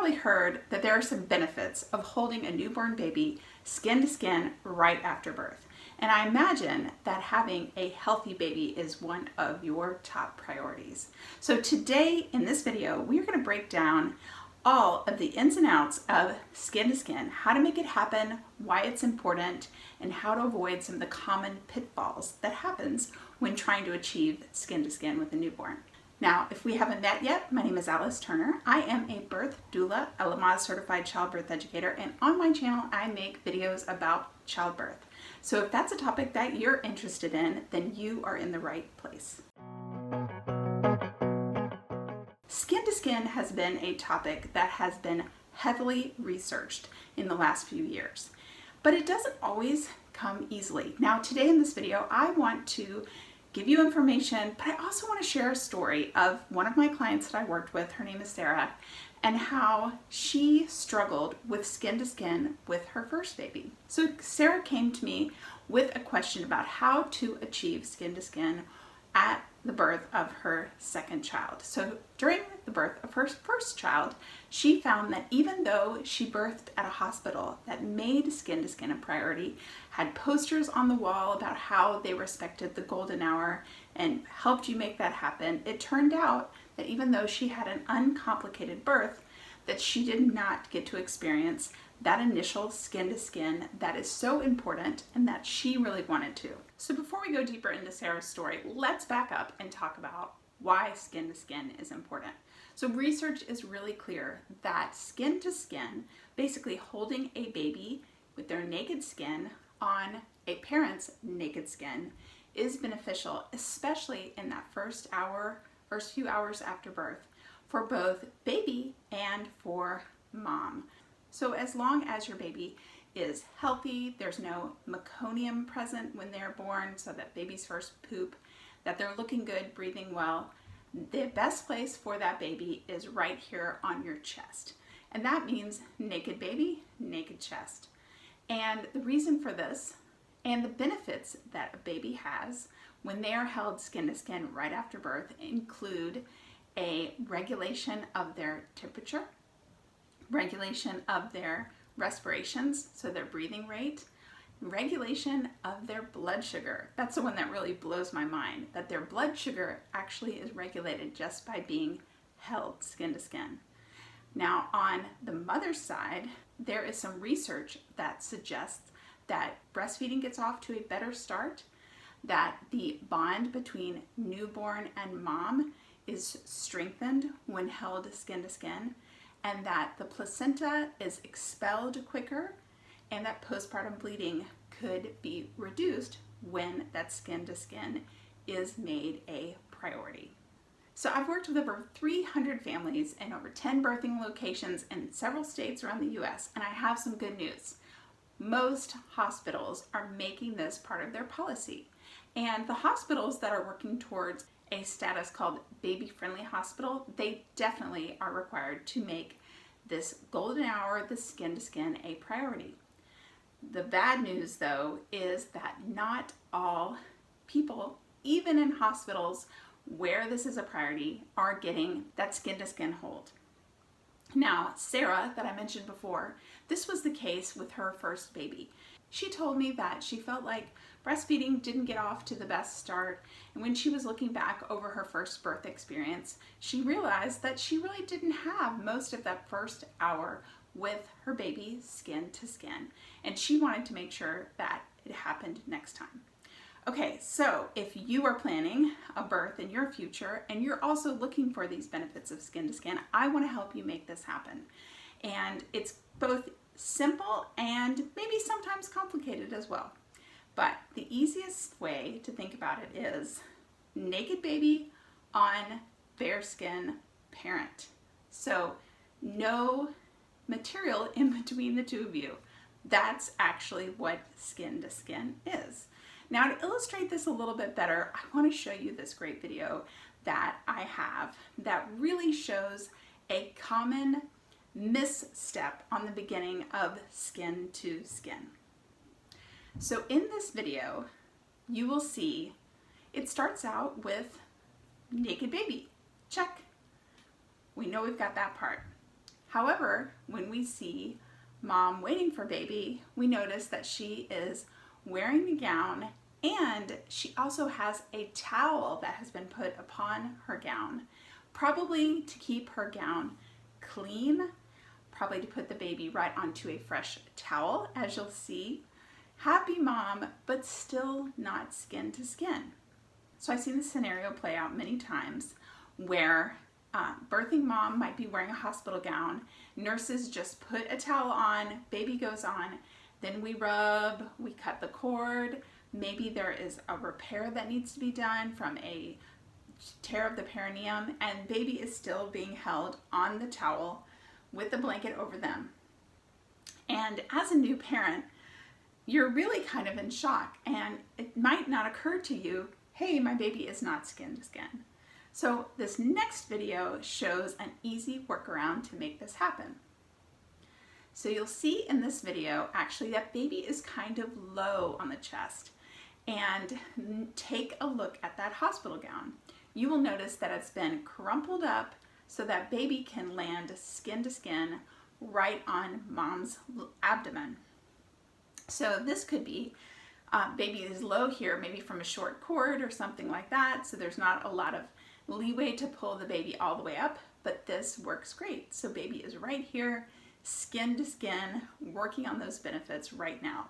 probably heard that there are some benefits of holding a newborn baby skin to skin right after birth. And I imagine that having a healthy baby is one of your top priorities. So today in this video, we're going to break down all of the ins and outs of skin to skin, how to make it happen, why it's important, and how to avoid some of the common pitfalls that happens when trying to achieve skin to skin with a newborn. Now, if we haven't met yet, my name is Alice Turner. I am a birth doula, a Lamaze certified childbirth educator, and on my channel, I make videos about childbirth. So if that's a topic that you're interested in, then you are in the right place. Skin to skin has been a topic that has been heavily researched in the last few years, but it doesn't always come easily. Now, today in this video, I want to give you information, but I also want to share a story of one of my clients that I worked with. Her name is Sarah, and how she struggled with skin to skin with her first baby. So Sarah came to me with a question about how to achieve skin to skin at the birth of her second child. So during the birth of her first child, she found that even though she birthed at a hospital that made skin to skin a priority, had posters on the wall about how they respected the golden hour and helped you make that happen, it turned out that even though she had an uncomplicated birth, that she did not get to experience that initial skin to skin that is so important and that she really wanted to. So before we go deeper into Sarah's story, let's back up and talk about why skin to skin is important. So research is really clear that skin to skin, basically holding a baby with their naked skin on a parent's naked skin, is beneficial, especially in that first few hours after birth, for both baby and for mom. So as long as your baby is healthy, there's no meconium present when they're born, so that baby's first poop, that they're looking good, breathing well, the best place for that baby is right here on your chest. And that means naked baby, naked chest. And the reason for this and the benefits that a baby has when they are held skin to skin right after birth include a regulation of their temperature, regulation of their respirations, so their breathing rate, regulation of their blood sugar. That's the one that really blows my mind, that their blood sugar actually is regulated just by being held skin to skin. Now, on the mother's side, there is some research that suggests that breastfeeding gets off to a better start, that the bond between newborn and mom is strengthened when held skin to skin, and that the placenta is expelled quicker, and that postpartum bleeding could be reduced when that skin to skin is made a priority. So I've worked with over 300 families in over 10 birthing locations in several states around the US, and I have some good news. Most hospitals are making this part of their policy, and the hospitals that are working towards a status called baby-friendly hospital, they definitely are required to make this golden hour, the skin to skin, a priority. The bad news, though, is that not all people, even in hospitals where this is a priority, are getting that skin to skin hold. Now, Sarah, that I mentioned before, this was the case with her first baby. She told me that she felt like breastfeeding didn't get off to the best start, and when she was looking back over her first birth experience, she realized that she really didn't have most of that first hour with her baby skin to skin, and she wanted to make sure that it happened next time. Okay, so if you are planning a birth in your future and you're also looking for these benefits of skin to skin, I want to help you make this happen. And it's both simple and maybe sometimes complicated as well. But the easiest way to think about it is naked baby on bare skin parent. So no material in between the two of you. That's actually what skin to skin is. Now, to illustrate this a little bit better, I want to show you this great video that I have that really shows a common misstep on the beginning of skin to skin. So in this video, you will see it starts out with naked baby. Check. We know we've got that part. However, when we see mom waiting for baby, we notice that she is wearing the gown and she also has a towel that has been put upon her gown, probably to keep her gown clean, probably to put the baby right onto a fresh towel, as you'll see. Happy mom, but still not skin to skin. So I've seen this scenario play out many times where birthing mom might be wearing a hospital gown, nurses just put a towel on, baby goes on, then we rub, we cut the cord, maybe there is a repair that needs to be done from a tear of the perineum, and baby is still being held on the towel with the blanket over them. And as a new parent, you're really kind of in shock, and it might not occur to you, hey, my baby is not skin to skin. So this next video shows an easy workaround to make this happen. So you'll see in this video actually that baby is kind of low on the chest, and take a look at that hospital gown. You will notice that it's been crumpled up so that baby can land skin to skin right on mom's abdomen. So this could be baby is low here, maybe from a short cord or something like that, so there's not a lot of leeway to pull the baby all the way up, but this works great. So baby is right here, skin to skin, working on those benefits right now.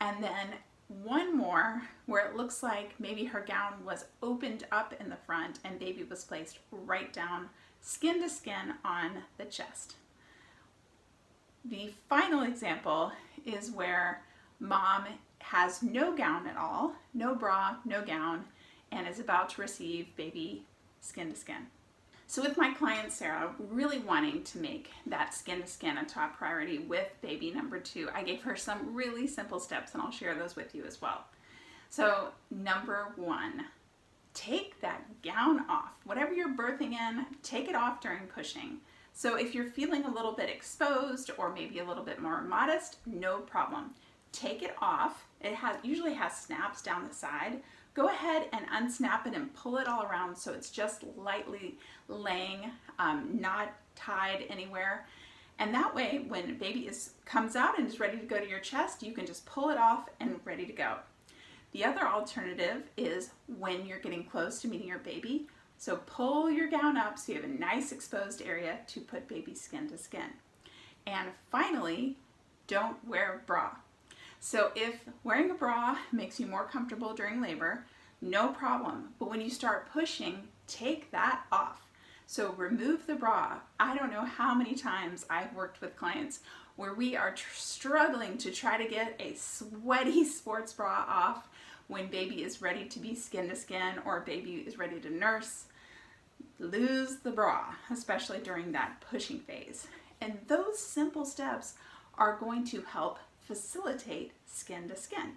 And then one more where it looks like maybe her gown was opened up in the front and baby was placed right down skin to skin on the chest. The final example is where mom has no gown at all, no bra, no gown, and is about to receive baby skin to skin. So with my client Sarah, really wanting to make that skin to skin a top priority with baby number 2, I gave her some really simple steps, and I'll share those with you as well. So number 1, take that gown off. Whatever you're birthing in, take it off during pushing. So if you're feeling a little bit exposed or maybe a little bit more modest, no problem. Take it off. It usually has snaps down the side. Go ahead and unsnap it and pull it all around so it's just lightly laying, not tied anywhere. And that way, when baby comes out and is ready to go to your chest, you can just pull it off and ready to go. The other alternative is when you're getting close to meeting your baby. So pull your gown up so you have a nice exposed area to put baby skin to skin. And finally, don't wear a bra. So if wearing a bra makes you more comfortable during labor, no problem. But when you start pushing, take that off. So remove the bra. I don't know how many times I've worked with clients where we are struggling to try to get a sweaty sports bra off when baby is ready to be skin to skin or baby is ready to nurse. Lose the bra, especially during that pushing phase. And those simple steps are going to help facilitate skin to skin.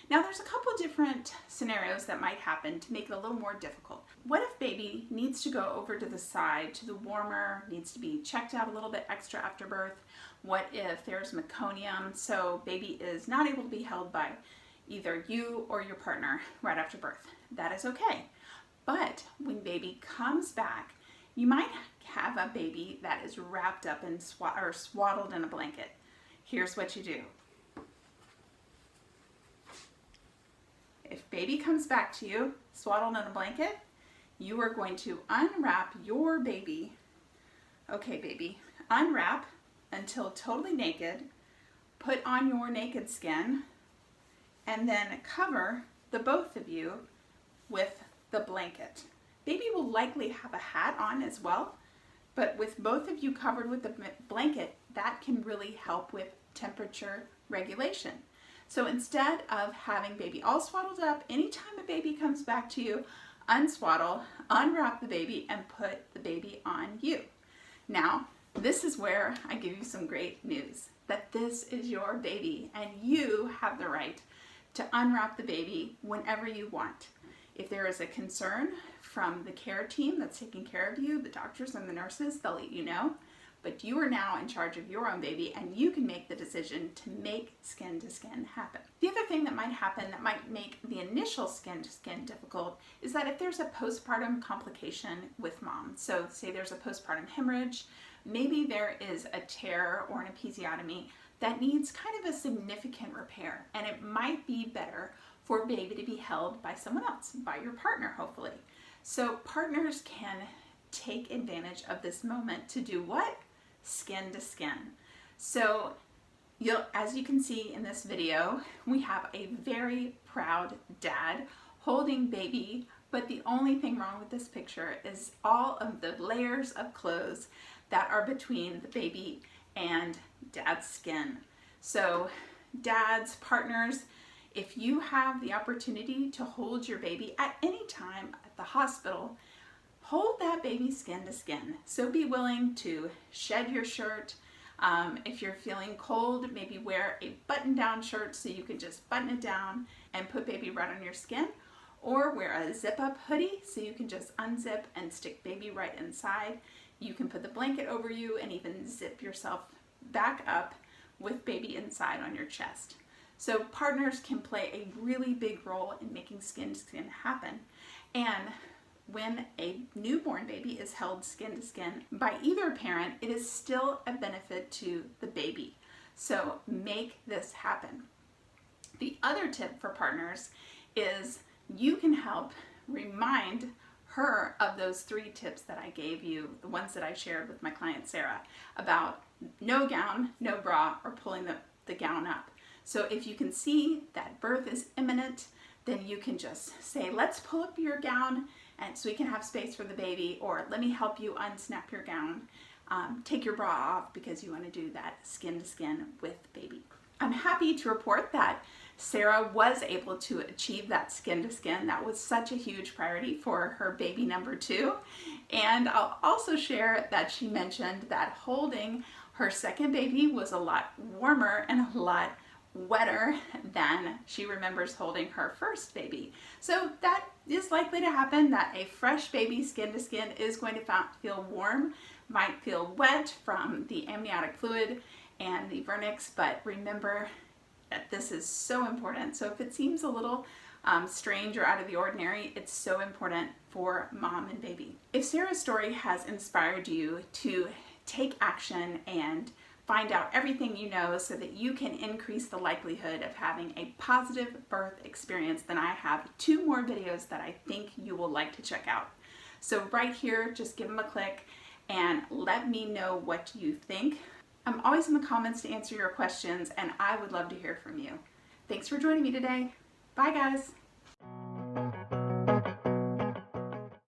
Now there's a couple different scenarios that might happen to make it a little more difficult. What if baby needs to go over to the side to the warmer, needs to be checked out a little bit extra after birth? What if there's meconium, so baby is not able to be held by either you or your partner right after birth? That is okay. But when baby comes back, you might have a baby that is wrapped up in swaddled in a blanket. Here's what you do. If baby comes back to you swaddled in a blanket, you are going to unwrap your baby. Okay, baby, unwrap until totally naked, put on your naked skin, and then cover the both of you with the blanket. Baby will likely have a hat on as well, but with both of you covered with the blanket, that can really help with temperature regulation. So instead of having baby all swaddled up, anytime a baby comes back to you, unswaddle, unwrap the baby, and put the baby on you. Now, this is where I give you some great news, that this is your baby and you have the right to unwrap the baby whenever you want. If there is a concern from the care team that's taking care of you, the doctors and the nurses, they'll let you know. But you are now in charge of your own baby and you can make the decision to make skin to skin happen. The other thing that might happen that might make the initial skin to skin difficult is that if there's a postpartum complication with mom, so say there's a postpartum hemorrhage, maybe there is a tear or an episiotomy that needs kind of a significant repair, and it might be better for baby to be held by someone else, by your partner, hopefully. So partners can take advantage of this moment to do what? Skin to skin. So as you can see in this video, we have a very proud dad holding baby, but the only thing wrong with this picture is all of the layers of clothes that are between the baby and dad's skin. So dads, partners, if you have the opportunity to hold your baby at any time at the hospital, hold that baby skin to skin. So be willing to shed your shirt. If you're feeling cold, maybe wear a button-down shirt so you can just button it down and put baby right on your skin, or wear a zip-up hoodie so you can just unzip and stick baby right inside. You can put the blanket over you and even zip yourself back up with baby inside on your chest. So partners can play a really big role in making skin to skin happen. And when a newborn baby is held skin to skin by either parent, it is still a benefit to the baby. So make this happen. The other tip for partners is you can help remind her of those 3 tips that I gave you, the ones that I shared with my client Sarah, about no gown, no bra, or pulling the gown up. So if you can see that birth is imminent, then you can just say, let's pull up your gown and so we can have space for the baby, or let me help you unsnap your gown. Take your bra off because you want to do that skin to skin with baby. I'm happy to report that Sarah was able to achieve that skin to skin. That was such a huge priority for her baby number 2. And I'll also share that she mentioned that holding her second baby was a lot warmer and a lot wetter than she remembers holding her first baby. So that is likely to happen, that a fresh baby skin to skin is going to feel warm, might feel wet from the amniotic fluid and the vernix, but remember that this is so important. So if it seems a little strange or out of the ordinary, it's so important for mom and baby. If Sarah's story has inspired you to take action and find out everything you know so that you can increase the likelihood of having a positive birth experience, then I have 2 more videos that I think you will like to check out. So right here, just give them a click and let me know what you think. I'm always in the comments to answer your questions, and I would love to hear from you. Thanks for joining me today. Bye guys.